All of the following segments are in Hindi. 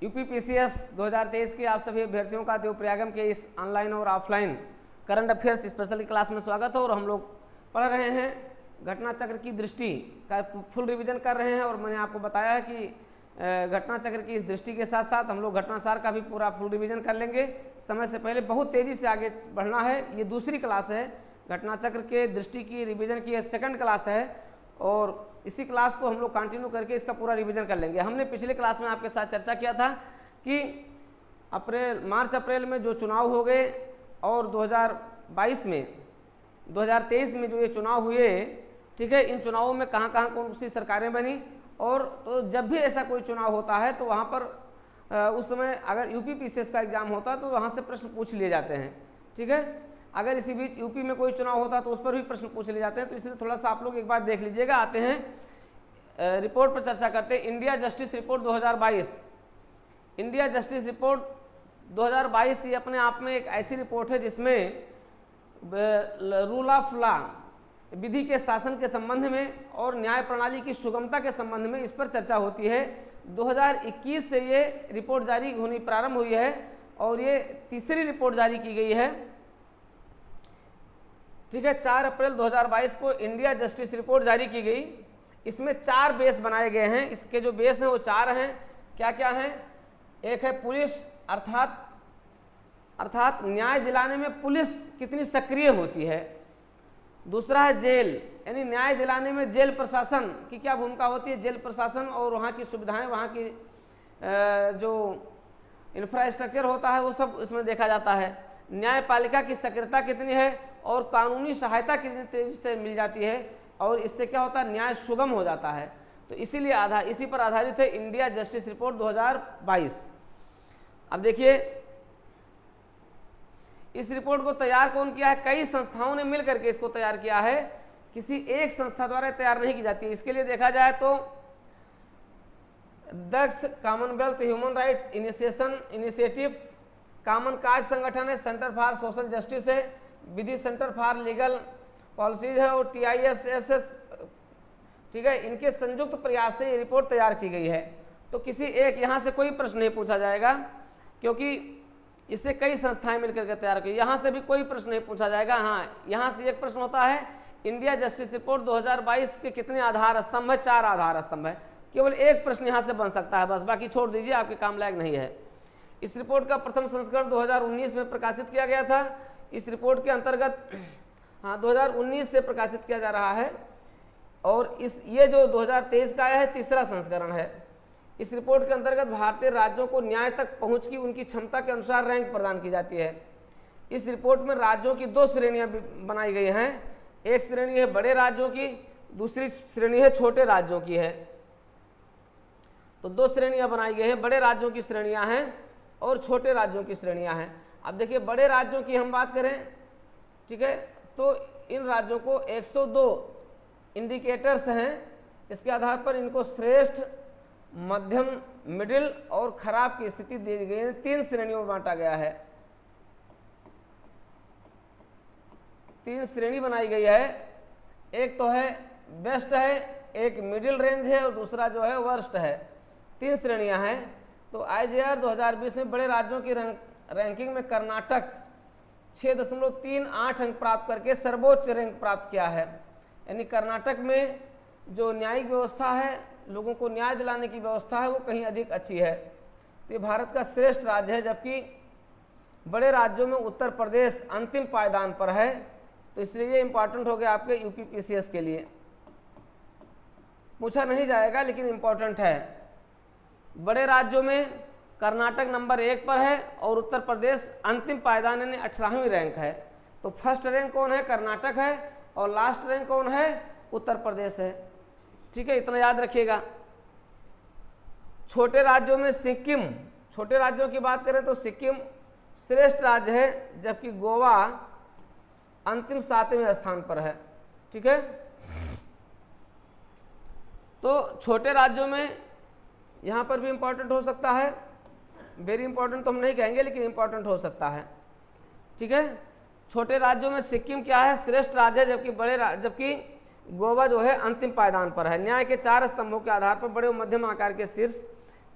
यूपीपीसीएस 2023 के आप सभी अभ्यर्थियों का देवप्रयागम के इस ऑनलाइन और offline current affairs special class में स्वागत है। और हम लोग पढ़ रहे हैं घटना चक्र की दृष्टि का फुल रिवीजन कर रहे हैं। और मैंने आपको बताया है कि घटना चक्र की इस दृष्टि के साथ साथ हम लोग घटनासार का भी पूरा फुल रिवीजन कर लेंगे। समय से पहले बहुत तेज़ी से आगे बढ़ना है। ये दूसरी क्लास है, घटना चक्र के दृष्टि की रिवीजन की सेकंड क्लास है और इसी क्लास को हम लोग कंटिन्यू करके इसका पूरा रिवीजन कर लेंगे। हमने पिछले क्लास में आपके साथ चर्चा किया था कि मार्च अप्रैल में जो चुनाव हो गए और 2023 में जो ये चुनाव हुए, ठीक है, इन चुनावों में कहाँ कहाँ कौन सी सरकारें बनी। और तो जब भी ऐसा कोई चुनाव होता है तो वहाँ पर उस समय अगर यूपीपीसीएस का एग्जाम होता तो वहाँ से प्रश्न पूछ लिए जाते हैं, ठीक है। अगर इसी बीच यूपी में कोई चुनाव होता तो उस पर भी प्रश्न पूछ लिए जाते हैं। तो इसलिए थोड़ा सा आप लोग एक बार देख लीजिएगा। आते हैं रिपोर्ट पर चर्चा करते हैं। India justice report 2022। India justice report 2022 ये अपने आप में एक ऐसी रिपोर्ट है जिसमें रूल ऑफ लॉ, विधि के शासन के संबंध में और न्याय प्रणाली की सुगमता के संबंध में इस पर चर्चा होती है। 2021 से ये रिपोर्ट जारी होनी प्रारंभ हुई है और ये तीसरी रिपोर्ट जारी की गई है, ठीक है। 4 अप्रैल 2022 को इंडिया जस्टिस रिपोर्ट जारी की गई। इसमें 4 बेस बनाए गए हैं। इसके जो बेस हैं वो 4 हैं। क्या क्या हैं? एक है पुलिस, अर्थात न्याय दिलाने में पुलिस कितनी सक्रिय होती है। दूसरा है जेल, यानी न्याय दिलाने में जेल प्रशासन की क्या भूमिका होती है। जेल प्रशासन और वहाँ की सुविधाएं, वहाँ की जो इंफ्रास्ट्रक्चर होता है वो सब इसमें देखा जाता है। न्यायपालिका की सक्रियता कितनी है और कानूनी सहायता कितनी तेजी से मिल जाती है और इससे क्या होता है, न्याय सुगम हो जाता है। तो इसीलिए इसी पर आधारित है इंडिया जस्टिस रिपोर्ट 2022। अब देखिए इस रिपोर्ट को तैयार कौन किया है? कई संस्थाओं ने मिलकर के इसको तैयार किया है, किसी एक संस्था द्वारा तैयार नहीं की जाती है। इसके लिए देखा जाए तो Daksh Commonwealth human rights initiatives, common cause संगठन है, सेंटर फॉर सोशल जस्टिस है, Vidhi centre for legal policies है और TISS, ठीक है। इनके संयुक्त प्रयास से ये रिपोर्ट तैयार की गई है। तो किसी एक यहाँ से कोई प्रश्न नहीं पूछा जाएगा क्योंकि इससे कई संस्थाएं मिलकर के तैयार की। यहाँ से भी कोई प्रश्न नहीं पूछा जाएगा। हाँ, यहाँ से एक प्रश्न होता है, इंडिया जस्टिस रिपोर्ट 2022 के कितने आधार स्तंभ है? 4 आधार स्तंभ है। केवल एक प्रश्न यहाँ से बन सकता है, बस, बाकी छोड़ दीजिए, आपके काम लायक नहीं है। इस रिपोर्ट का प्रथम संस्करण 2019 में प्रकाशित किया गया था। इस रिपोर्ट के अंतर्गत 2019 से प्रकाशित किया जा रहा है और ये जो 2023 का आया है तीसरा संस्करण है। इस रिपोर्ट के अंतर्गत भारतीय राज्यों को न्याय तक पहुंच की उनकी क्षमता के अनुसार रैंक प्रदान की जाती है। इस रिपोर्ट में राज्यों की 2 श्रेणियां बनाई गई हैं। एक श्रेणी है बड़े राज्यों की, दूसरी श्रेणी है छोटे राज्यों की है। तो 2 श्रेणियां बनाई गई हैं, बड़े राज्यों की श्रेणियां हैं और छोटे राज्यों की श्रेणियां हैं। अब देखिए बड़े राज्यों की हम बात करें, ठीक है, तो इन राज्यों को 102 इंडिकेटर्स हैं। इसके आधार पर इनको श्रेष्ठ, मध्यम, मिडिल और खराब की स्थिति दी गई है। 3 श्रेणियों में बांटा गया है, 3 श्रेणी बनाई गई है। एक तो है बेस्ट है, एक मिडिल रेंज है और दूसरा जो है वर्स्ट है। 3 श्रेणियां हैं। तो IJR 2020 में बड़े राज्यों की रैंकिंग में कर्नाटक 6.38 अंक प्राप्त करके सर्वोच्च रैंक प्राप्त किया है। यानी कर्नाटक में जो न्यायिक व्यवस्था है, लोगों को न्याय दिलाने की व्यवस्था है, वो कहीं अधिक अच्छी है। तो ये भारत का श्रेष्ठ राज्य है। जबकि बड़े राज्यों में उत्तर प्रदेश अंतिम पायदान पर है। तो इसलिए ये इंपॉर्टेंट हो गया आपके यूपीपीसीएस के लिए। पूछा नहीं जाएगा लेकिन इंपॉर्टेंट है। बड़े राज्यों में कर्नाटक नंबर 1 पर है और उत्तर प्रदेश अंतिम पायदान यानी 18वीं रैंक है। तो फर्स्ट रैंक कौन है? कर्नाटक है और लास्ट रैंक कौन है? उत्तर प्रदेश है, ठीक है, इतना याद रखिएगा। छोटे राज्यों में सिक्किम, छोटे राज्यों की बात करें तो सिक्किम श्रेष्ठ राज्य है, जबकि गोवा अंतिम 7वें स्थान पर है, ठीक है। तो छोटे राज्यों में यहाँ पर भी इंपॉर्टेंट हो सकता है, वेरी इंपॉर्टेंट तो हम नहीं कहेंगे लेकिन इंपॉर्टेंट हो सकता है, ठीक है। छोटे राज्यों में सिक्किम क्या है? श्रेष्ठ राज्य है, जबकि गोवा जो है अंतिम पायदान पर है। न्याय के 4 स्तंभों के आधार पर बड़े और मध्यम आकार के शीर्ष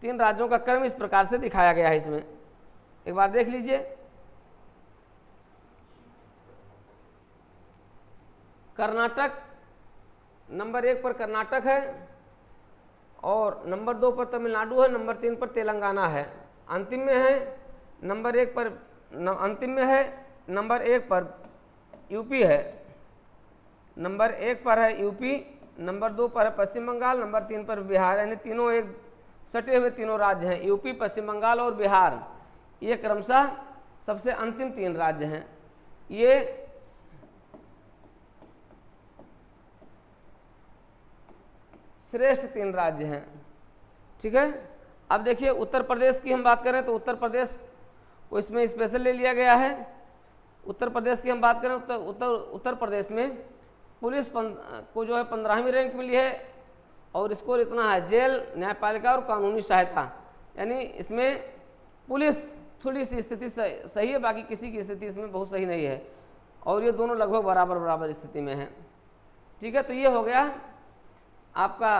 3 राज्यों का क्रम इस प्रकार से दिखाया गया है इसमें, एक बार देख लीजिए। कर्नाटक नंबर 1 पर कर्नाटक है, और नंबर 2 पर तमिलनाडु है, नंबर 3 पर तेलंगाना है, अंतिम में है नंबर 1 पर अंतिम में है नंबर 1 पर यूपी है, नंबर 1 पर है यूपी, नंबर 2 पर है पश्चिम बंगाल, नंबर 3 पर बिहार। यानी तीनों एक सटे हुए तीनों राज्य हैं, यूपी, पश्चिम बंगाल और बिहार, ये क्रमशः सबसे अंतिम 3 राज्य हैं। ये श्रेष्ठ 3 राज्य हैं, ठीक है। अब देखिए उत्तर प्रदेश की हम बात करें तो उत्तर प्रदेश को इसमें स्पेशल ले लिया गया है। उत्तर प्रदेश की हम बात करें उत्तर प्रदेश में पुलिस को जो है 15वीं रैंक मिली है, और स्कोर इतना है जेल, न्यायपालिका और कानूनी सहायता। यानी इसमें पुलिस थोड़ी सी स्थिति सही है, बाकी किसी की स्थिति इसमें बहुत सही नहीं है, और ये दोनों लगभग बराबर स्थिति में हैं, ठीक है। तो ये हो गया आपका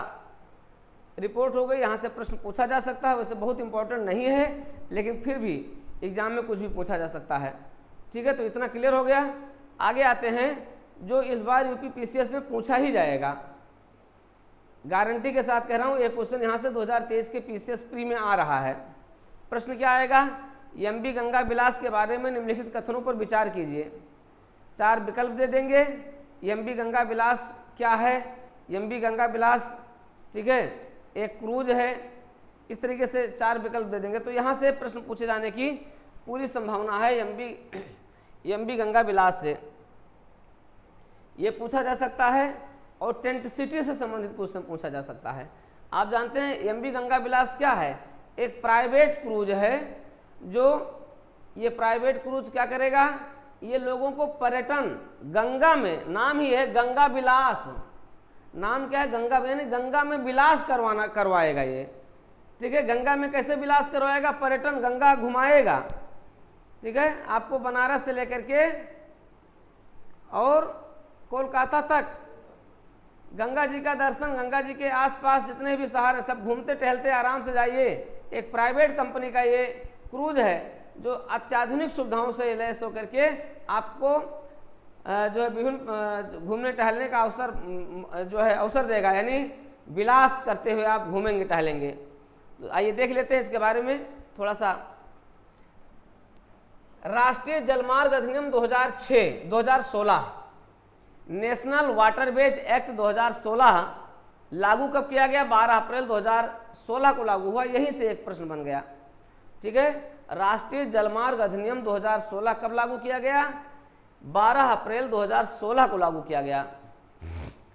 रिपोर्ट हो गई। यहाँ से प्रश्न पूछा जा सकता है, वैसे बहुत इंपॉर्टेंट नहीं है, लेकिन फिर भी एग्जाम में कुछ भी पूछा जा सकता है, ठीक है। तो इतना क्लियर हो गया। आगे आते हैं जो इस बार यूपी पीसीएस में पूछा ही जाएगा, गारंटी के साथ कह रहा हूँ। एक क्वेश्चन यहाँ से 2023 के पीसीएस प्री में आ रहा है। प्रश्न क्या आएगा? एमबी गंगा विलास के बारे में निम्नलिखित कथनों पर विचार कीजिए। 4 विकल्प दे देंगे। एमबी गंगा विलास क्या है? एमबी गंगा विलास, ठीक है, एक क्रूज है। इस तरीके से 4 विकल्प दे देंगे, तो यहाँ से प्रश्न पूछे जाने की पूरी संभावना है एमबी गंगा विलास से। ये पूछा जा सकता है, और टेंट सिटी से संबंधित क्वेश्चन पूछा जा सकता है। आप जानते हैं एमबी गंगा विलास क्या है? एक प्राइवेट क्रूज है, जो ये प्राइवेट क्रूज क्या करेगा? ये लोगों को पर्यटन गंगा में, नाम ही है गंगा विलास, नाम क्या है? गंगा, यानी गंगा में विलास करवाएगा ये, ठीक है। गंगा में कैसे विलास करवाएगा? पर्यटन, गंगा घुमाएगा, ठीक है। आपको बनारस से लेकर के और कोलकाता तक गंगा जी का दर्शन, गंगा जी के आसपास जितने भी शहर हैं सब घूमते टहलते आराम से जाइए। एक प्राइवेट कंपनी का ये क्रूज है, जो अत्याधुनिक सुविधाओं से लैस होकर के आपको जो है विभिन्न घूमने टहलने का अवसर देगा, यानी विलास करते हुए आप घूमेंगे टहलेंगे। तो आइए देख लेते हैं इसके बारे में थोड़ा सा। राष्ट्रीय जलमार्ग अधिनियम 2016 नेशनल वाटरवेज एक्ट 2016 लागू कब किया गया? 12 अप्रैल 2016 को लागू हुआ। यहीं से एक प्रश्न बन गया, ठीक है। राष्ट्रीय जलमार्ग अधिनियम 2016 कब लागू किया गया? 12 अप्रैल 2016 को लागू किया गया।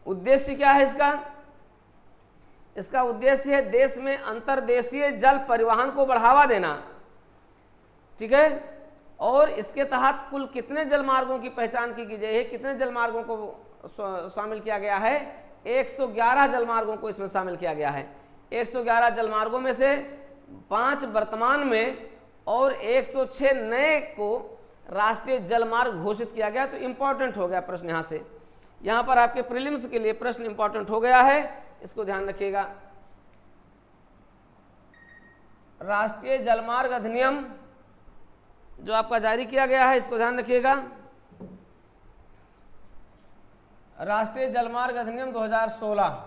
उद्देश्य क्या है इसका? इसका उद्देश्य है देश में अंतर्देशीय जल परिवहन को बढ़ावा देना, ठीक है। और इसके तहत कुल कितने जलमार्गों की पहचान की गई है? कितने जलमार्गों को शामिल किया गया है? 111 जलमार्गों को इसमें शामिल किया गया है। 111 जलमार्गों में से 5 वर्तमान में और 106 नए को राष्ट्रीय जलमार्ग घोषित किया गया। तो इंपॉर्टेंट हो गया प्रश्न यहाँ से। यहाँ पर आपके प्रीलिम्स के लिए प्रश्न इंपॉर्टेंट हो गया है, इसको ध्यान रखिएगा। राष्ट्रीय जलमार्ग अधिनियम जो आपका जारी किया गया है, इसको ध्यान रखिएगा। राष्ट्रीय जलमार्ग अधिनियम 2016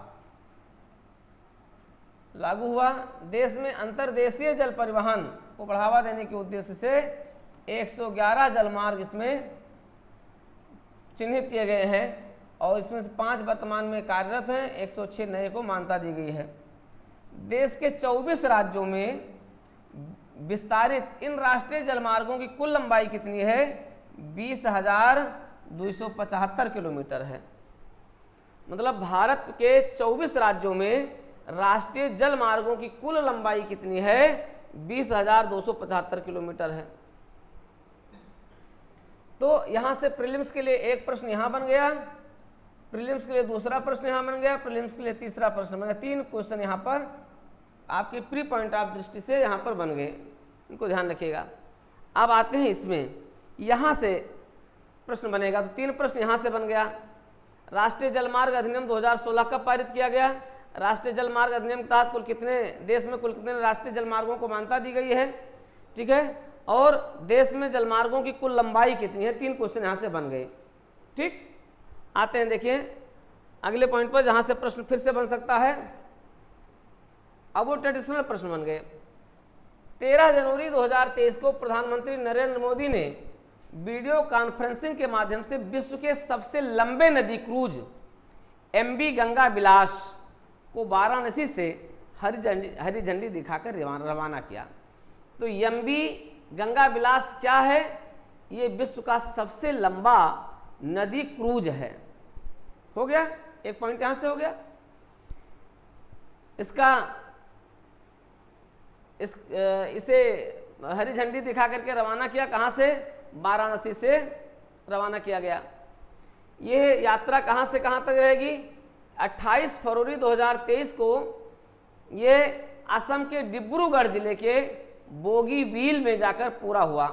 लागू हुआ। देश में अंतर्देशीय जल परिवहन को बढ़ावा देने के उद्देश्य से 111 जलमार्ग इसमें चिन्हित किए गए हैं, और इसमें से 5 वर्तमान में कार्यरत हैं, 106 नए को मान्यता दी गई है। देश के 24 राज्यों में विस्तारित इन राष्ट्रीय जलमार्गों की कुल लंबाई कितनी है? 20,275 किलोमीटर है। मतलब भारत के 24 राज्यों में राष्ट्रीय जलमार्गों की कुल लंबाई कितनी है? 20,275 किलोमीटर है। तो यहां से प्रीलिम्स के लिए एक प्रश्न यहां बन गया, प्रीलिम्स के लिए दूसरा प्रश्न यहां बन गया, प्रीलिम्स के लिए तीसरा प्रश्न बन गया। 3 क्वेश्चन यहां पर आपके प्री पॉइंट ऑफ दृष्टि से यहाँ पर बन गए, इनको ध्यान रखिएगा। अब आते हैं इसमें, यहाँ से प्रश्न बनेगा। तो 3 प्रश्न यहाँ से बन गया। राष्ट्रीय जलमार्ग अधिनियम 2016 कब पारित किया गया? राष्ट्रीय जल मार्ग अधिनियम के तहत कुल कितने देश में कुल कितने राष्ट्रीय जल मार्गों को मान्यता दी गई है, ठीक है, और देश में जलमार्गों की कुल लंबाई कितनी है। 3 क्वेश्चन यहाँ से बन गए। ठीक, आते हैं देखिए अगले पॉइंट पर जहाँ से प्रश्न फिर से बन सकता है। अब वो ट्रेडिशनल प्रश्न बन गए। 13 जनवरी 2023 को प्रधानमंत्री नरेंद्र मोदी ने वीडियो कॉन्फ्रेंसिंग के माध्यम से विश्व के सबसे लंबे नदी क्रूज एमवी गंगा विलास को वाराणसी से हरी झंडी दिखाकर रवाना किया। तो एमवी गंगा विलास क्या है? ये विश्व का सबसे लंबा नदी क्रूज है। हो गया, एक पॉइंट यहां से हो गया। इसे हरी झंडी दिखा करके रवाना किया। कहां से? वाराणसी से रवाना किया गया। ये यात्रा कहां से कहां तक रहेगी? 28 फरवरी 2023 को ये असम के डिब्रूगढ़ जिले के बोगीबील में जाकर पूरा हुआ।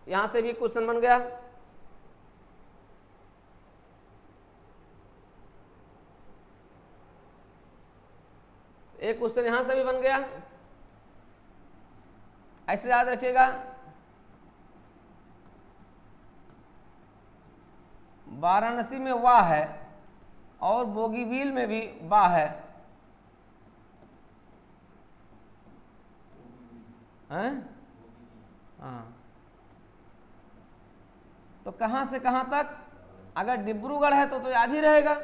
यहां से भी क्वेश्चन बन गया। एक क्वेश्चन यहां से भी बन गया, ऐसे याद रखिएगा। वाराणसी में वाह है और बोगीबील में भी वाह है, हैं? हाँ, तो कहां से कहां तक? अगर डिब्रूगढ़ है तो याद ही रहेगा।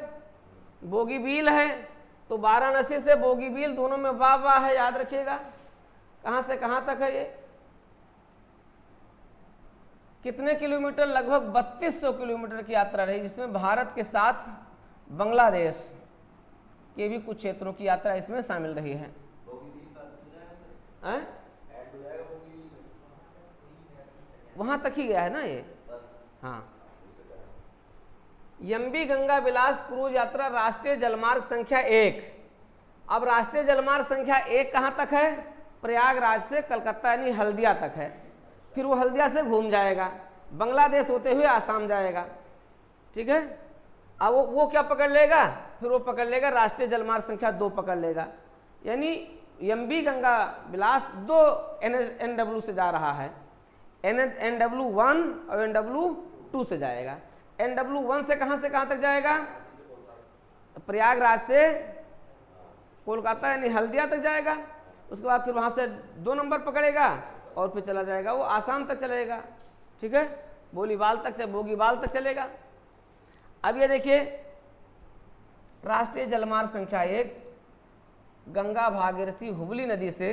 बोगीबील है तो वाराणसी से बोगीबील दोनों में वाह वाह है, याद रखिएगा। कहां से कहां तक है ये? कितने किलोमीटर? लगभग 3200 किलोमीटर की यात्रा रही, जिसमें भारत के साथ बांग्लादेश के भी कुछ क्षेत्रों की यात्रा इसमें शामिल रही है। वहां तक ही गया है ना ये। हाँ, एमवी गंगा विलास क्रूज यात्रा राष्ट्रीय जलमार्ग संख्या 1। अब राष्ट्रीय जलमार्ग संख्या 1 कहां तक है? प्रयागराज से कलकत्ता यानी हल्दिया तक है। फिर वो हल्दिया से घूम जाएगा, बांग्लादेश होते हुए आसाम जाएगा। ठीक है, अब वो क्या पकड़ लेगा? फिर वो पकड़ लेगा राष्ट्रीय जलमार्ग संख्या 2 पकड़ लेगा। यानी एमवी गंगा विलास 2 NW से जा रहा है। NW1 और NW2 से जाएगा। NW1 से कहां तक जाएगा? प्रयागराज से कोलकाता यानी हल्दिया तक जाएगा। उसके बाद फिर वहां से 2 नंबर पकड़ेगा और फिर चला जाएगा, वो आसाम तक चलेगा। ठीक है, बोगीबाल तक चलेगा। अब ये देखिए, राष्ट्रीय जलमार्ग संख्या 1 गंगा भागीरथी हुबली नदी से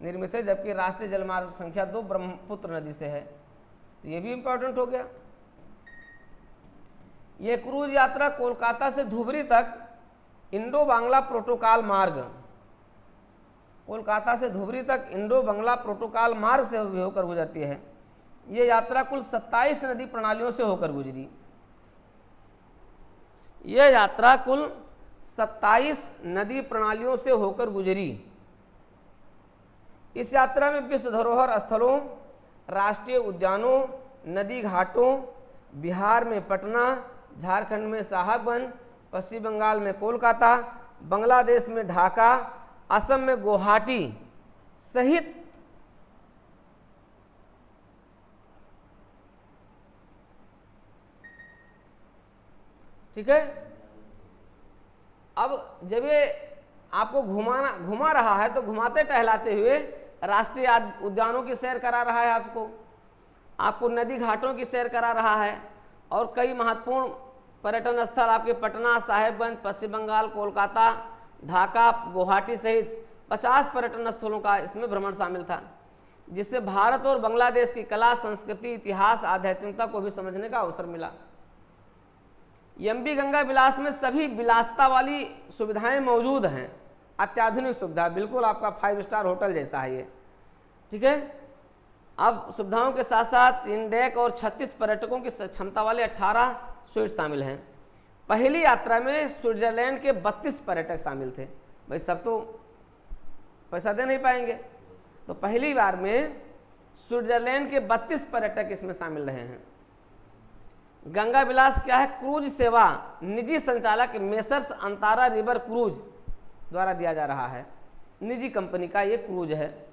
निर्मित है, जबकि राष्ट्रीय जलमार्ग संख्या 2 ब्रह्मपुत्र नदी से है। ये भी इंपॉर्टेंट हो गया। ये क्रूज यात्रा कोलकाता से धुबरी तक इंडो बांग्ला प्रोटोकॉल मार्ग, कोलकाता से धुबरी तक इंडो बांग्ला प्रोटोकॉल मार्ग से होकर गुजरती है। ये यात्रा कुल 27 नदी प्रणालियों से होकर गुजरी। ये यात्रा कुल 27 नदी प्रणालियों से होकर गुजरी। इस यात्रा में विश्व धरोहर स्थलों, राष्ट्रीय उद्यानों, नदी घाटों, बिहार में पटना, झारखंड में साहिबगंज, पश्चिम बंगाल में कोलकाता, बांग्लादेश में ढाका, असम में गुवाहाटी सहित ठीक है। अब जब ये आपको घुमा रहा है तो घुमाते टहलाते हुए राष्ट्रीय उद्यानों की सैर करा रहा है, आपको नदी घाटों की सैर करा रहा है, और कई महत्वपूर्ण पर्यटन स्थल आपके पटना, साहिबगंज, पश्चिम बंगाल, कोलकाता, ढाका, गुवाहाटी सहित 50 पर्यटन स्थलों का इसमें भ्रमण शामिल था, जिससे भारत और बांग्लादेश की कला, संस्कृति, इतिहास, आध्यात्मिकता को भी समझने का अवसर मिला। एमवी गंगा विलास में सभी विलासता वाली सुविधाएं मौजूद हैं, अत्याधुनिक सुविधा, बिल्कुल आपका 5 स्टार होटल जैसा है ये। ठीक है, अब सुविधाओं के साथ साथ इन डेक और 36 पर्यटकों की क्षमता वाले 18 स्वीट शामिल हैं। पहली यात्रा में स्विट्जरलैंड के 32 पर्यटक शामिल थे। भाई सब तो पैसा दे नहीं पाएंगे, तो पहली बार में स्विट्जरलैंड के 32 पर्यटक इसमें शामिल रहे हैं। गंगा विलास क्या है? क्रूज सेवा निजी संचालक मेसर्स अंतारा रिवर क्रूज द्वारा दिया जा रहा है, निजी कंपनी का ये क्रूज है।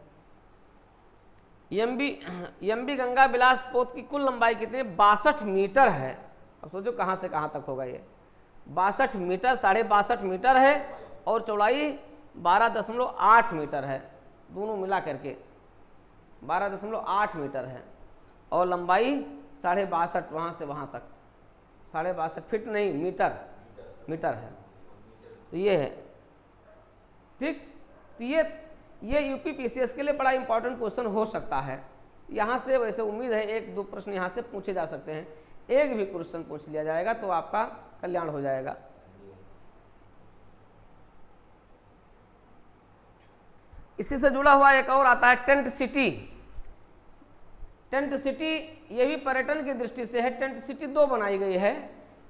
एमबी गंगा विलास पोत की कुल लंबाई कितनी है? 62 मीटर है। अब सोचो कहाँ से कहाँ तक होगा ये, 62 मीटर, 62.5 मीटर है और चौड़ाई 12.8 मीटर है, दोनों मिला करके 12.8 मीटर है और लंबाई 62.5 वहाँ से वहाँ तक, 62.5 फीट नहीं मीटर है। तो ये है, ठीक। तो ये यूपी पीसीएस के लिए बड़ा इंपॉर्टेंट क्वेश्चन हो सकता है। यहाँ से वैसे उम्मीद है 1-2 प्रश्न यहाँ से पूछे जा सकते हैं, एक भी क्वेश्चन पूछ लिया जाएगा तो आपका कल्याण हो जाएगा। इसी से जुड़ा हुआ एक और आता है टेंट सिटी। टेंट सिटी ये भी पर्यटन की दृष्टि से है। टेंट सिटी 2 बनाई गई है,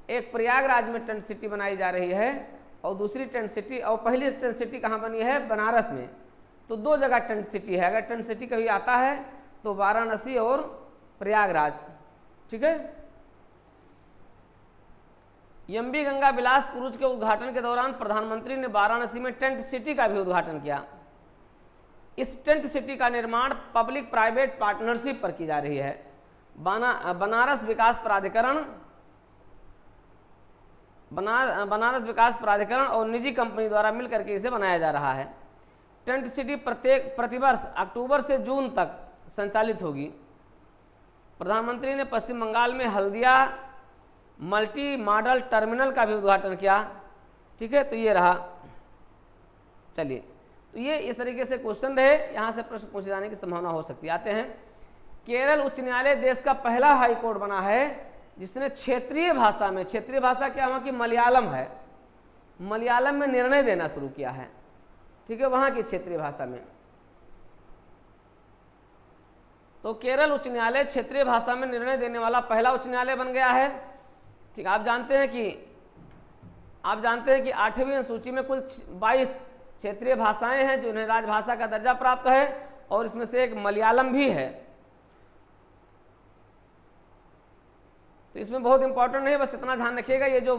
एक प्रयागराज में टेंट सिटी बनाई जा रही है और दूसरी टेंट सिटी, और पहली टेंट सिटी कहाँ बनी है? बनारस में। तो 2 जगह टेंट सिटी है। अगर टेंट सिटी कभी आता है तो वाराणसी और प्रयागराज, ठीक है। एमबी गंगा विलास क्रूज के उद्घाटन के दौरान प्रधानमंत्री ने वाराणसी में टेंट सिटी का भी उद्घाटन किया। इस टेंट सिटी का निर्माण पब्लिक प्राइवेट पार्टनरशिप पर की जा रही है। बनारस विकास प्राधिकरण और निजी कंपनी द्वारा मिलकर के इसे बनाया जा रहा है। टेंट सिटी प्रतिवर्ष अक्टूबर से जून तक संचालित होगी। प्रधानमंत्री ने पश्चिम बंगाल में हल्दिया मल्टी मॉडल टर्मिनल का भी उद्घाटन किया, ठीक है। तो ये रहा। चलिए, तो ये इस तरीके से क्वेश्चन रहे, यहाँ से प्रश्न पूछे जाने की संभावना हो सकती है। आते हैं, केरल उच्च न्यायालय देश का पहला हाई कोर्ट बना है जिसने क्षेत्रीय भाषा में, क्षेत्रीय भाषा क्या वहाँ की मलयालम है, मलयालम में निर्णय देना शुरू किया है, ठीक है, वहाँ की क्षेत्रीय भाषा में। तो केरल उच्च न्यायालय क्षेत्रीय भाषा में निर्णय देने वाला पहला उच्च न्यायालय बन गया है, ठीक। आप जानते हैं कि 8वीं अनुसूची में कुल 22 क्षेत्रीय भाषाएं हैं जिन्हें राजभाषा का दर्जा प्राप्त है और इसमें से एक मलयालम भी है। तो इसमें बहुत इंपॉर्टेंट नहीं है, बस इतना ध्यान रखिएगा, ये जो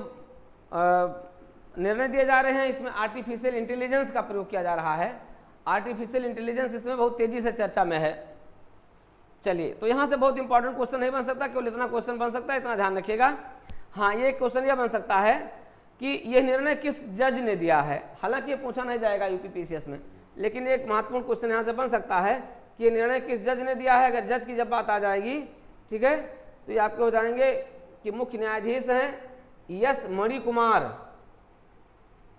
निर्णय दिए जा रहे हैं इसमें आर्टिफिशियल इंटेलिजेंस का प्रयोग किया जा रहा है। आर्टिफिशियल इंटेलिजेंस इसमें बहुत तेजी से चर्चा में है। चलिए, तो यहाँ से बहुत इंपॉर्टेंट क्वेश्चन नहीं बन सकता, केवल इतना क्वेश्चन बन सकता है, इतना ध्यान रखिएगा। हाँ, ये क्वेश्चन यह बन सकता है कि यह निर्णय किस जज ने दिया है। हालांकि ये पूछा नहीं जाएगा यूपी पीसीएस में, लेकिन एक महत्वपूर्ण क्वेश्चन यहाँ से बन सकता है कि ये निर्णय किस जज ने दिया है। अगर जज की जब बात आ जाएगी, ठीक है, तो ये आपके हो जाएंगे कि मुख्य न्यायाधीश हैं एस मणिकुमार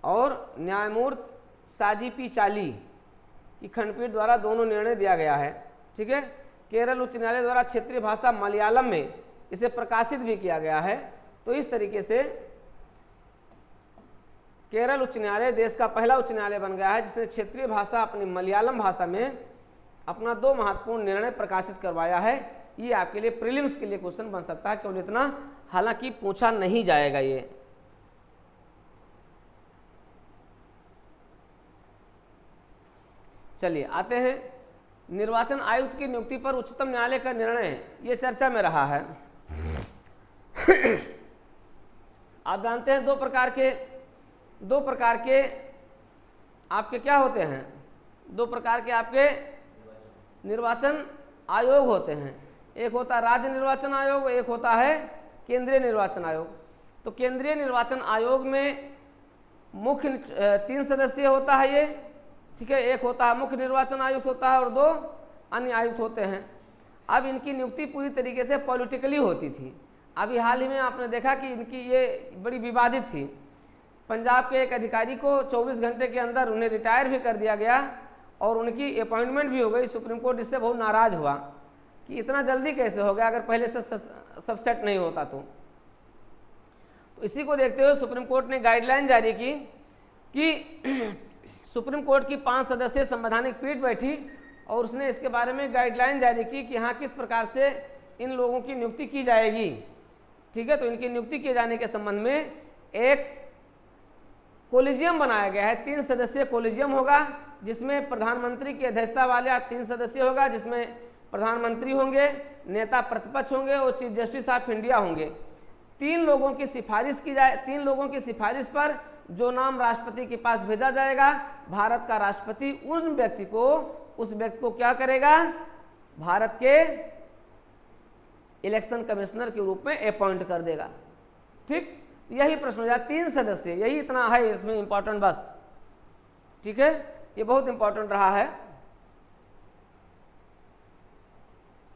और न्यायमूर्ति साजी पी चाली की खंडपीठ द्वारा दोनों निर्णय दिया गया है, ठीक है। केरल उच्च न्यायालय द्वारा क्षेत्रीय भाषा मलयालम में इसे प्रकाशित भी किया गया है। तो इस तरीके से केरल उच्च न्यायालय देश का पहला उच्च न्यायालय बन गया है जिसने क्षेत्रीय भाषा अपनी मलयालम भाषा में अपना 2 महत्वपूर्ण निर्णय प्रकाशित करवाया है। ये आपके लिए प्रीलिम्स के लिए क्वेश्चन बन सकता है, केवल इतना, हालांकि पूछा नहीं जाएगा ये। चलिए, आते हैं निर्वाचन आयुक्त की नियुक्ति पर उच्चतम न्यायालय का निर्णय, ये चर्चा में रहा है। आप जानते हैं दो प्रकार के आपके क्या होते हैं, 2 प्रकार के आपके निर्वाचन आयोग होते हैं। एक होता है राज्य निर्वाचन आयोग, एक होता है केंद्रीय निर्वाचन आयोग। तो केंद्रीय निर्वाचन आयोग में मुख्य 3 सदस्यीय होता है ये, ठीक है। एक होता है मुख्य निर्वाचन आयुक्त होता है और 2 अन्य आयुक्त होते हैं। अब इनकी नियुक्ति पूरी तरीके से पॉलिटिकली होती थी। अभी हाल ही में आपने देखा कि इनकी ये बड़ी विवादित थी। पंजाब के एक अधिकारी को 24 घंटे के अंदर उन्हें रिटायर भी कर दिया गया और उनकी अपॉइंटमेंट भी हो गई। सुप्रीम कोर्ट इससे बहुत नाराज हुआ कि इतना जल्दी कैसे हो गया, अगर पहले से सब सेट नहीं होता तो इसी को देखते हुए सुप्रीम कोर्ट ने गाइडलाइन जारी की कि सुप्रीम कोर्ट की 5 सदस्यीय संवैधानिक पीठ बैठी और उसने इसके बारे में गाइडलाइन जारी की कि हाँ किस प्रकार से इन लोगों की नियुक्ति की जाएगी, ठीक है। तो इनकी नियुक्ति किए जाने के संबंध में एक कोलिजियम बनाया गया है। 3 सदस्यीय कोलिजियम होगा जिसमें प्रधानमंत्री की अध्यक्षता वाला 3 सदस्य होगा, जिसमें प्रधानमंत्री होंगे, नेता प्रतिपक्ष होंगे और चीफ जस्टिस ऑफ इंडिया होंगे। 3 लोगों की सिफारिश की जाए, 3 लोगों की सिफारिश पर जो नाम राष्ट्रपति के पास भेजा जाएगा, भारत का राष्ट्रपति उस व्यक्ति को क्या करेगा, भारत के इलेक्शन कमिश्नर के रूप में अपॉइंट कर देगा। ठीक, यही प्रश्न हो जाए, 3 सदस्य, यही इतना है इसमें इंपॉर्टेंट बस। ठीक है, ये बहुत इंपॉर्टेंट रहा है।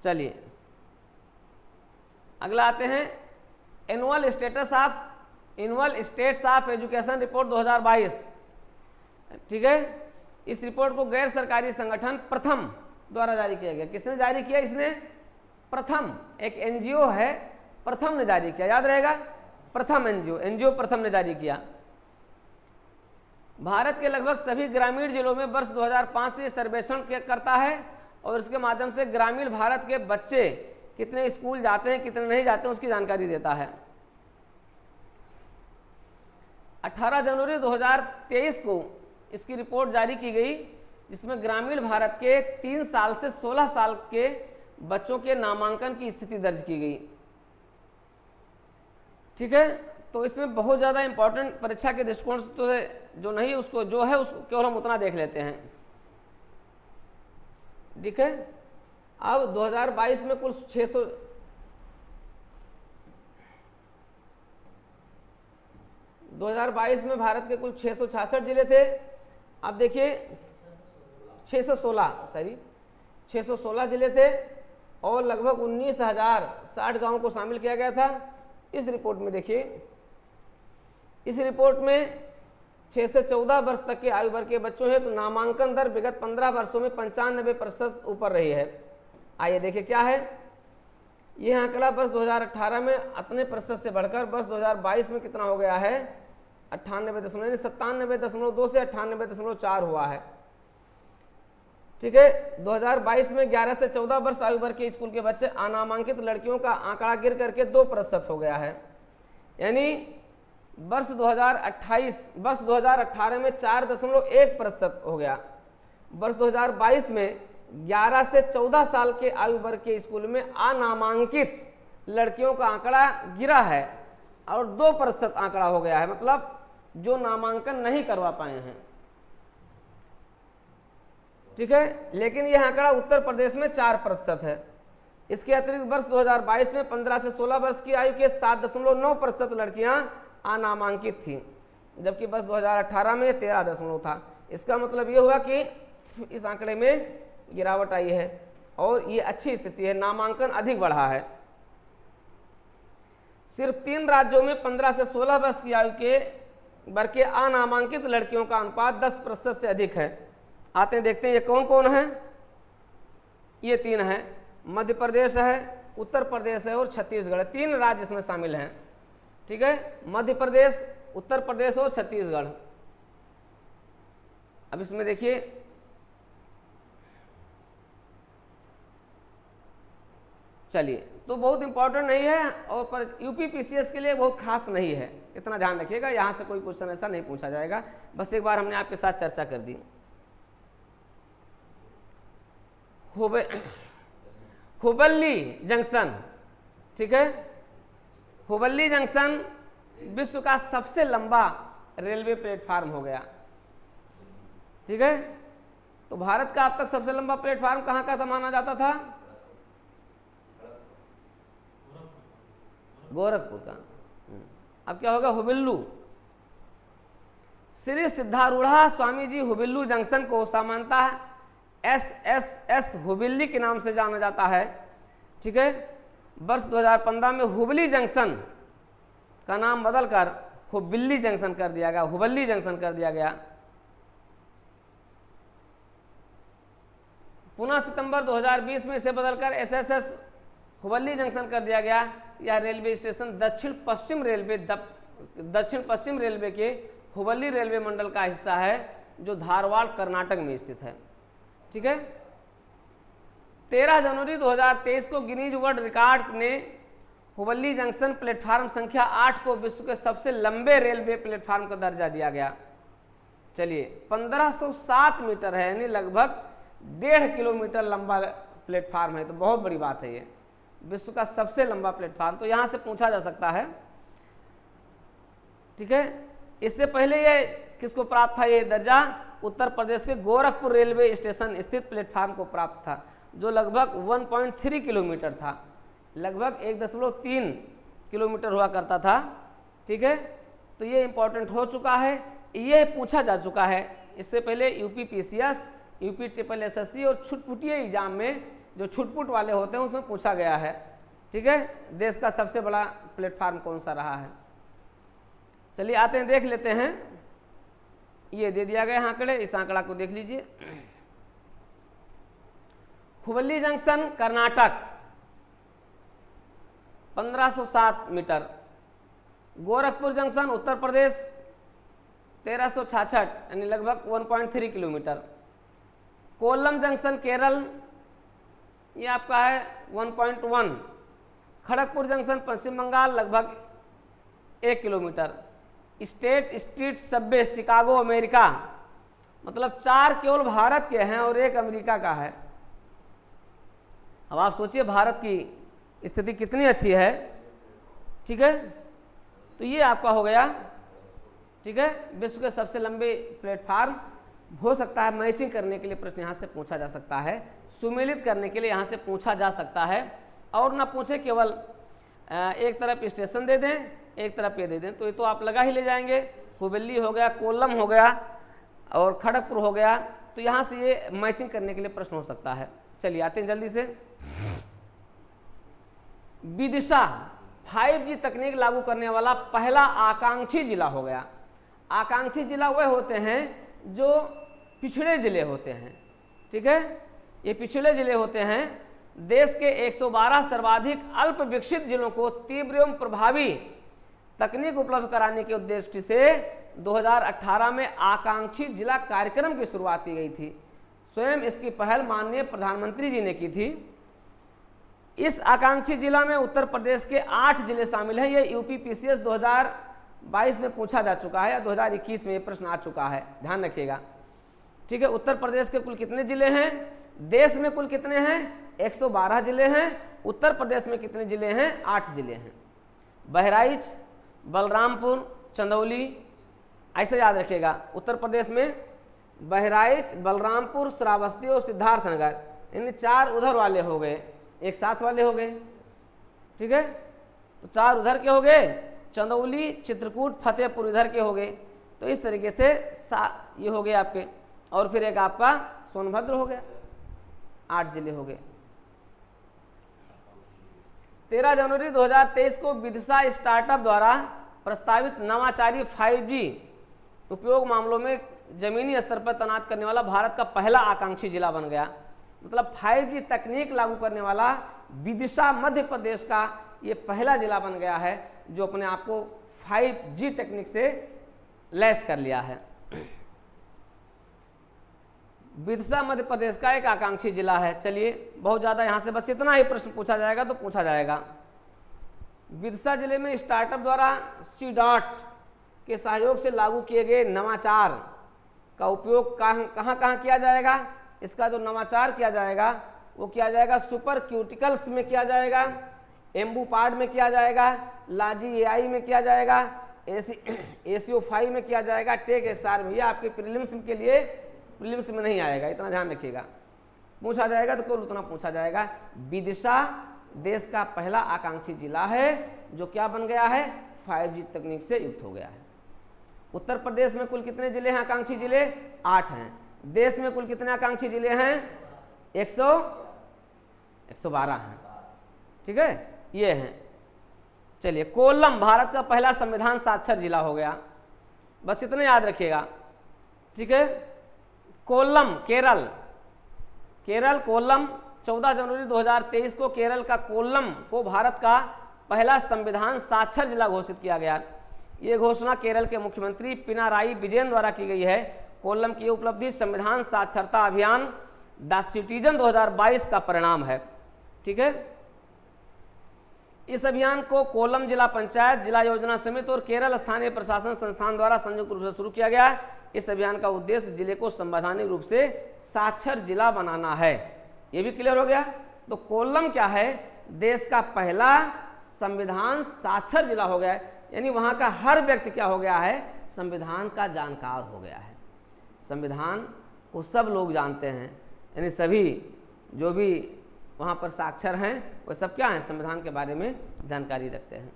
चलिए अगला आते हैं, annual states of education report 2022। ठीक है, इस रिपोर्ट को गैर सरकारी संगठन प्रथम द्वारा जारी किया गया। किसने जारी किया? इसने प्रथम, एक एनजीओ है, प्रथम ने जारी किया, याद रहेगा, प्रथम एनजीओ प्रथम ने जारी किया। भारत के लगभग सभी ग्रामीण जिलों में वर्ष 2005 से सर्वेक्षण करता है और इसके माध्यम से ग्रामीण भारत के बच्चे कितने स्कूल जाते हैं, कितने नहीं जाते हैं, उसकी जानकारी देता है। 18 जनवरी 2023 को इसकी रिपोर्ट जारी की गई, जिसमें ग्रामीण भारत के 3 साल से 16 साल के बच्चों के नामांकन की स्थिति दर्ज की गई। ठीक है, तो इसमें बहुत ज़्यादा इंपॉर्टेंट परीक्षा के दृष्टिकोण से तो जो नहीं उसको जो है उसको केवल हम उतना देख लेते हैं। ठीक है, अब 2022 में कुल 2022 में भारत के कुल 666 जिले थे। अब देखिए 616 जिले थे और लगभग 19,060 गांवों को शामिल किया गया था। इस रिपोर्ट में देखिए, इस रिपोर्ट में 6 से 14 वर्ष तक के आयु वर्ग के बच्चों हैं तो नामांकन दर विगत 15 वर्षों में 95% ऊपर रही है। आइए देखिए क्या है ये आंकड़ा। वर्ष 2018 में इतने प्रतिशत से बढ़कर वर्ष 2022 में कितना हो गया है, 97.2 से 98.4 हुआ है। ठीक है, 2022 में 11 से 14 वर्ष आयु वर्ग के स्कूल के बच्चे अनामांकित लड़कियों का आंकड़ा गिर करके 2% हो गया है। यानी वर्ष 2018 में 4.1% हो गया। वर्ष 2022 में 11 से 14 साल के आयु वर्ग के स्कूल में अनामांकित लड़कियों का आंकड़ा गिरा है और 2% आंकड़ा हो गया है, मतलब जो नामांकन नहीं करवा पाए हैं। ठीक है, लेकिन यह आंकड़ा उत्तर प्रदेश में 4% है। इसके अतिरिक्त वर्ष 2022 में 15 से 16 वर्ष की आयु के 7.9% लड़कियां अनामांकित थीं, जबकि वर्ष 2018 में 13 था। इसका मतलब ये हुआ कि इस आंकड़े में गिरावट आई है और ये अच्छी स्थिति है, नामांकन अधिक बढ़ा है। सिर्फ 3 राज्यों में 15 से 16 वर्ष की आयु के वर्ग के अनामांकित लड़कियों का अनुपात 10% से अधिक है। आते हैं देखते हैं ये कौन कौन है। ये 3 हैं, मध्य प्रदेश है, उत्तर प्रदेश है और छत्तीसगढ़। 3 राज्य इसमें शामिल हैं। ठीक है, मध्य प्रदेश, उत्तर प्रदेश और छत्तीसगढ़। अब इसमें देखिए चलिए, तो बहुत इंपॉर्टेंट नहीं है और पर यूपी पीसीएस के लिए बहुत खास नहीं है, इतना ध्यान रखिएगा। यहाँ से कोई क्वेश्चन ऐसा नहीं पूछा जाएगा, बस एक बार हमने आपके साथ चर्चा कर दी। हुबल्ली जंक्शन, ठीक है, हुबल्ली जंक्शन विश्व का सबसे लंबा रेलवे प्लेटफार्म हो गया। ठीक है, तो भारत का अब तक सबसे लंबा प्लेटफार्म कहाँ का था माना जाता था? गोरखपुर का। अब क्या होगा? हुबल्लू। श्री सिद्धारूढ़ा स्वामी जी हुबल्लू जंक्शन को सामान्यतः SSS हुबल्ली के नाम से जाना जाता है। ठीक है, वर्ष 2015 में हुबली जंक्शन का नाम बदलकर हुबल्ली जंक्शन कर दिया गया, हुबल्ली जंक्शन कर दिया गया। पुनः सितंबर 2020 में इसे बदलकर SSS हुबल्ली जंक्शन कर दिया गया। यह रेलवे स्टेशन दक्षिण पश्चिम रेलवे के हुबल्ली रेलवे मंडल का हिस्सा है, जो धारवाड़ कर्नाटक में स्थित है। ठीक है, 13 जनवरी 2023 को गिनीज वर्ल्ड रिकॉर्ड ने हुबल्ली जंक्शन प्लेटफार्म संख्या 8 को विश्व के सबसे लंबे रेलवे प्लेटफार्म का दर्जा दिया गया। चलिए, 1507 मीटर है, यानी लगभग 1.5 किलोमीटर लंबा प्लेटफार्म है, तो बहुत बड़ी बात है ये, विश्व का सबसे लंबा प्लेटफार्म। तो यहां से पूछा जा सकता है। ठीक है, इससे पहले ये किसको प्राप्त था ये दर्जा? उत्तर प्रदेश के गोरखपुर रेलवे स्टेशन स्थित प्लेटफार्म को प्राप्त था, जो लगभग 1.3 किलोमीटर था, लगभग 1.3 किलोमीटर हुआ करता था। ठीक है, तो ये इंपॉर्टेंट हो चुका है, ये पूछा जा चुका है। इससे पहले UP PCS, UP triple SSC और छुटपुटिया एग्जाम में जो छुटपुट वाले होते हैं उसमें पूछा गया है। ठीक है, देश का सबसे बड़ा प्लेटफार्म कौन सा रहा है? चलिए आते हैं, देख लेते हैं। ये दे दिया गया आंकड़े, इस आंकड़ा को देख लीजिए। Hubli junction Karnataka 1507 metre, Gorakhpur junction Uttar Pradesh 1366 यानी लगभग 1.3 किलोमीटर, कोल्लम जंक्शन केरल ये आपका है 1.1, खड़गपुर जंक्शन पश्चिम बंगाल लगभग 1 kilometre, state street Subway Chicago America, मतलब 4 केवल भारत के हैं और 1 अमेरिका का है। अब आप सोचिए भारत की स्थिति कितनी अच्छी है। ठीक है, तो ये आपका हो गया। ठीक है, विश्व के सबसे लंबे प्लेटफार्म। हो सकता है मैचिंग करने के लिए प्रश्न यहाँ से पूछा जा सकता है, सुमेलित करने के लिए यहाँ से पूछा जा सकता है, और ना पूछे केवल एक तरफ स्टेशन दे दें एक तरफ ये दे दें, तो ये तो आप लगा ही ले जाएंगे। हुबली हो गया, कोल्लम हो गया और खड़गपुर हो गया, तो यहाँ से ये मैचिंग करने के लिए प्रश्न हो सकता है। चलिए आते हैं जल्दी से। विदिशा 5G तकनीक लागू करने वाला पहला आकांक्षी जिला हो गया। आकांक्षी जिला वह होते हैं जो पिछड़े जिले होते हैं। ठीक है, ये पिछड़े जिले होते हैं। देश के 112 सर्वाधिक अल्प विकसित जिलों को तीव्र एवं प्रभावी तकनीक उपलब्ध कराने के उद्देश्य से 2018 में आकांक्षी जिला कार्यक्रम की शुरुआत की गई थी। स्वयं इसकी पहल माननीय प्रधानमंत्री जी ने की थी। इस आकांक्षी जिला में उत्तर प्रदेश के 8 जिले शामिल हैं। ये यूपी पीसीएस 2022 में पूछा जा चुका है, 2021 में ये प्रश्न आ चुका है, ध्यान रखिएगा। ठीक है, उत्तर प्रदेश के कुल कितने जिले हैं? देश में कुल कितने हैं? 112 जिले हैं। उत्तर प्रदेश में कितने जिले हैं? 8 जिले हैं। बहराइच, बलरामपुर, चंदौली, ऐसे याद रखिएगा। उत्तर प्रदेश में बहराइच, बलरामपुर, श्रावस्ती और सिद्धार्थनगर, इन 4 उधर वाले हो गए, एक साथ वाले हो गए। ठीक है, तो 4 उधर के हो गए, चंदौली, चित्रकूट, फतेहपुर इधर के हो गए। तो इस तरीके से ये हो गए आपके, और फिर एक आपका सोनभद्र हो गया। 8 जिले हो गए। 13 जनवरी 2023 को विदिशा स्टार्टअप द्वारा प्रस्तावित नवाचारी 5G उपयोग मामलों में जमीनी स्तर पर तैनात करने वाला भारत का पहला आकांक्षी जिला बन गया। मतलब 5G तकनीक लागू करने वाला विदिशा मध्य प्रदेश का ये पहला जिला बन गया है जो अपने आप को 5G तकनीक से लैस कर लिया है। विदिशा मध्य प्रदेश का एक आकांक्षी जिला है। चलिए, बहुत ज़्यादा यहाँ से बस इतना ही प्रश्न पूछा जाएगा तो पूछा जाएगा। विदिशा जिले में स्टार्टअप द्वारा CDOT के सहयोग से लागू किए गए नवाचार का उपयोग कहाँ कहाँ किया जाएगा? इसका जो नवाचार किया जाएगा वो किया जाएगा सुपर क्यूटिकल्स में किया जाएगा, एम्बूपाड में किया जाएगा, लाजी AI में किया जाएगा, ACO5 में किया जाएगा, टेक XR में। ये आपके प्रीलिम्स के लिए, प्रीलिम्स में नहीं आएगा, इतना ध्यान रखिएगा। पूछा जाएगा तो केवल उतना पूछा जाएगा। विदिशा देश का पहला आकांक्षी जिला है जो क्या बन गया है? 5G तकनीक से युक्त हो गया है। उत्तर प्रदेश में कुल कितने जिले हैं आकांक्षी जिले? 8 हैं। देश में कुल कितने आकांक्षी जिले हैं? 112 हैं। ठीक है, ये हैं। चलिए, कोल्लम भारत का पहला संविधान साक्षर जिला हो गया, बस इतना याद रखिएगा। ठीक है, कोल्लम केरल, कोल्लम 14 जनवरी 2023 को केरल का कोल्लम को भारत का पहला संविधान साक्षर जिला घोषित किया गया। ये घोषणा केरल के मुख्यमंत्री पिनाराई विजयन द्वारा की गई है। कोल्लम की उपलब्धि संविधान साक्षरता अभियान द सिटीजन 2022 का परिणाम है। ठीक है, इस अभियान को कोल्लम जिला पंचायत, जिला योजना समिति और केरल स्थानीय प्रशासन संस्थान द्वारा संयुक्त रूप से शुरू किया गया। इस अभियान का उद्देश्य जिले को संवैधानिक रूप से साक्षर जिला बनाना है। ये भी क्लियर हो गया। तो कोल्लम क्या है? देश का पहला संविधान साक्षर जिला हो गया है, यानी वहां का हर व्यक्ति क्या हो गया है? संविधान का जानकार हो गया है। संविधान को सब लोग जानते हैं, यानी सभी जो भी वहाँ पर साक्षर हैं वो सब क्या हैं, संविधान के बारे में जानकारी रखते हैं।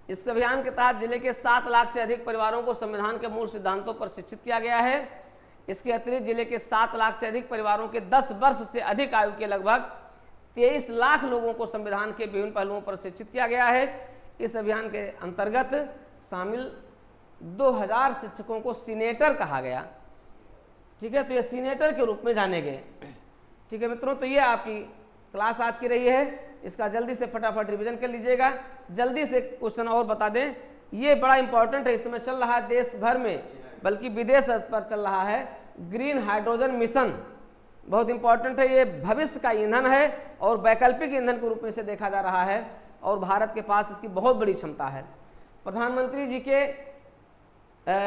इस अभियान के तहत जिले के 7 लाख से अधिक परिवारों को संविधान के मूल सिद्धांतों पर शिक्षित किया गया है। इसके अतिरिक्त जिले के 7 लाख से अधिक परिवारों के 10 वर्ष से अधिक आयु के लगभग 23 लाख लोगों को संविधान के विभिन्न पहलुओं पर शिक्षित किया गया है। इस अभियान के अंतर्गत शामिल 2000 शिक्षकों को सीनेटर कहा गया। ठीक है, तो ये सीनेटर के रूप में जाने गए। ठीक है मित्रों, तो ये आपकी क्लास आज की रही है। इसका जल्दी से फटाफट रिवीजन कर लीजिएगा। जल्दी से क्वेश्चन और बता दें, ये बड़ा इंपॉर्टेंट है, इसमें चल रहा है देश भर में बल्कि विदेश पर चल रहा है ग्रीन हाइड्रोजन मिशन। बहुत इंपॉर्टेंट है, ये भविष्य का ईंधन है और वैकल्पिक ईंधन के रूप में इसे देखा जा रहा है और भारत के पास इसकी बहुत बड़ी क्षमता है। प्रधानमंत्री जी के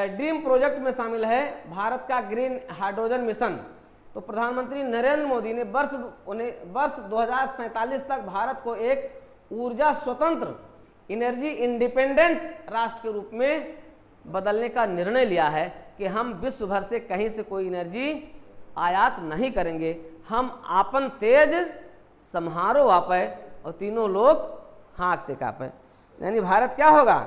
ड्रीम प्रोजेक्ट में शामिल है भारत का ग्रीन हाइड्रोजन मिशन। तो प्रधानमंत्री नरेंद्र मोदी ने वर्ष 2047 तक भारत को एक ऊर्जा स्वतंत्र एनर्जी इंडिपेंडेंट राष्ट्र के रूप में बदलने का निर्णय लिया है कि हम विश्व भर से कहीं से कोई एनर्जी आयात नहीं करेंगे, हम आपन तेज सम्हारो वापे और तीनों लोग हाँकते कापे। यानी भारत क्या होगा,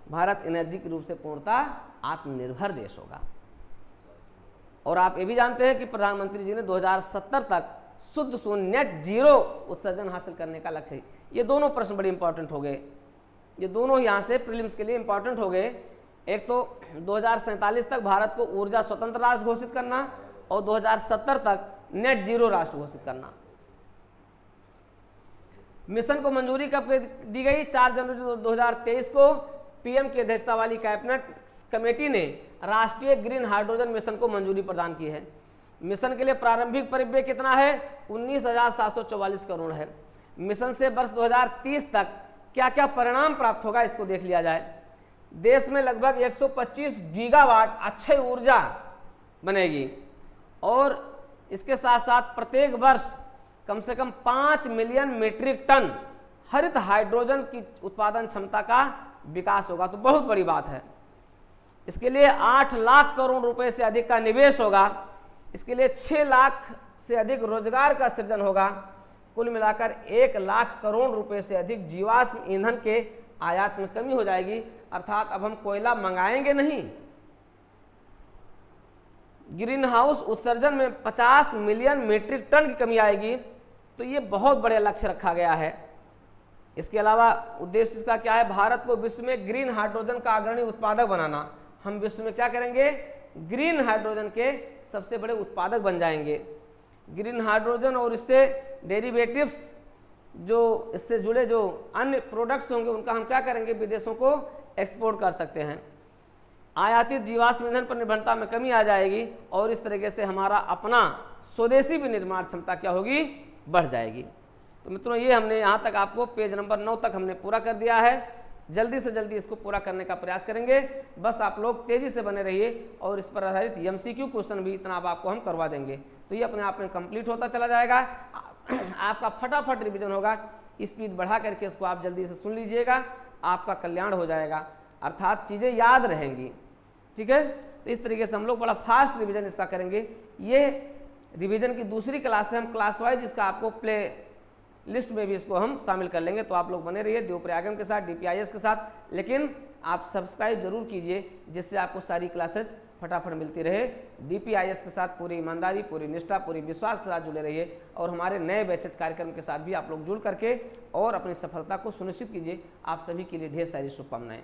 भारत एनर्जी के रूप से पूर्णतः आत्मनिर्भर देश होगा। और आप ये भी जानते हैं कि प्रधानमंत्री जी ने 2070 तक शुद्ध शून्य नेट जीरो उत्सर्जन हासिल करने का लक्ष्य है। ये दोनों प्रश्न बड़े इंपॉर्टेंट हो गए, ये दोनों यहाँ से प्रीलिम्स के लिए इंपॉर्टेंट हो गए। एक तो 2047 तक भारत को ऊर्जा स्वतंत्र राष्ट्र घोषित करना और 2070 तक नेट जीरो राष्ट्र घोषित करना। मिशन को मंजूरी कब दी गई, 4 जनवरी 2023 को पीएम की अध्यक्षता वाली कैबिनेट कमेटी ने राष्ट्रीय ग्रीन हाइड्रोजन मिशन को मंजूरी प्रदान की है। मिशन के लिए प्रारंभिक परिव्यय कितना है, 19,744 करोड़ है। मिशन से वर्ष 2030 तक क्या क्या परिणाम प्राप्त होगा इसको देख लिया जाए। देश में लगभग 125 गीगावाट अक्षय ऊर्जा बनेगी और इसके साथ साथ प्रत्येक वर्ष कम से कम 5 मिलियन मीट्रिक टन हरित हाइड्रोजन की उत्पादन क्षमता का विकास होगा। तो बहुत बड़ी बात है। इसके लिए 8 लाख करोड़ रुपए से अधिक का निवेश होगा। इसके लिए 6 लाख से अधिक रोजगार का सृजन होगा। कुल मिलाकर 1 लाख करोड़ रुपए से अधिक जीवाश्म ईंधन के आयात में कमी हो जाएगी, अर्थात अब हम कोयला मंगाएंगे नहीं। ग्रीन हाउस उत्सर्जन में 50 मिलियन मीट्रिक टन की कमी आएगी। तो ये बहुत बड़े लक्ष्य रखा गया है। इसके अलावा उद्देश्य इसका क्या है, भारत को विश्व में ग्रीन हाइड्रोजन का अग्रणी उत्पादक बनाना। हम विश्व में क्या करेंगे, ग्रीन हाइड्रोजन के सबसे बड़े उत्पादक बन जाएंगे। ग्रीन हाइड्रोजन और इससे डेरिवेटिव्स, जो इससे जुड़े जो अन्य प्रोडक्ट्स होंगे उनका हम क्या करेंगे, विदेशों को एक्सपोर्ट कर सकते हैं। आयातित जीवाश्म ईंधन पर निर्भरता में कमी आ जाएगी और इस तरीके से हमारा अपना स्वदेशी विनिर्माण क्षमता क्या होगी, बढ़ जाएगी। तो मित्रों ये हमने यहाँ तक आपको पेज नंबर 9 तक हमने पूरा कर दिया है। जल्दी से जल्दी इसको पूरा करने का प्रयास करेंगे। बस आप लोग तेजी से बने रहिए और इस पर आधारित MCQ क्वेश्चन भी इतना आपको हम करवा देंगे। तो ये अपने आप में कंप्लीट होता चला जाएगा। आपका फटाफट रिवीजन होगा। स्पीड बढ़ा करके इसको आप जल्दी से सुन लीजिएगा, आपका कल्याण हो जाएगा, अर्थात चीज़ें याद रहेंगी। ठीक है, तो इस तरीके से हम लोग बड़ा फास्ट रिवीजन इसका करेंगे। ये रिवीजन की दूसरी क्लास है, हम क्लास वाइज इसका आपको प्ले लिस्ट में भी इसको हम शामिल कर लेंगे। तो आप लोग बने रहिए देवप्रयागम के साथ, DPIS के साथ, लेकिन आप सब्सक्राइब जरूर कीजिए जिससे आपको सारी क्लासेज फटाफट मिलती रहे। DPIS के साथ पूरी ईमानदारी, पूरी निष्ठा, पूरी विश्वास के साथ जुड़े रहिए और हमारे नए बैचेज कार्यक्रम के साथ भी आप लोग जुड़ करके और अपनी सफलता को सुनिश्चित कीजिए। आप सभी के लिए ढेर सारी शुभकामनाएं।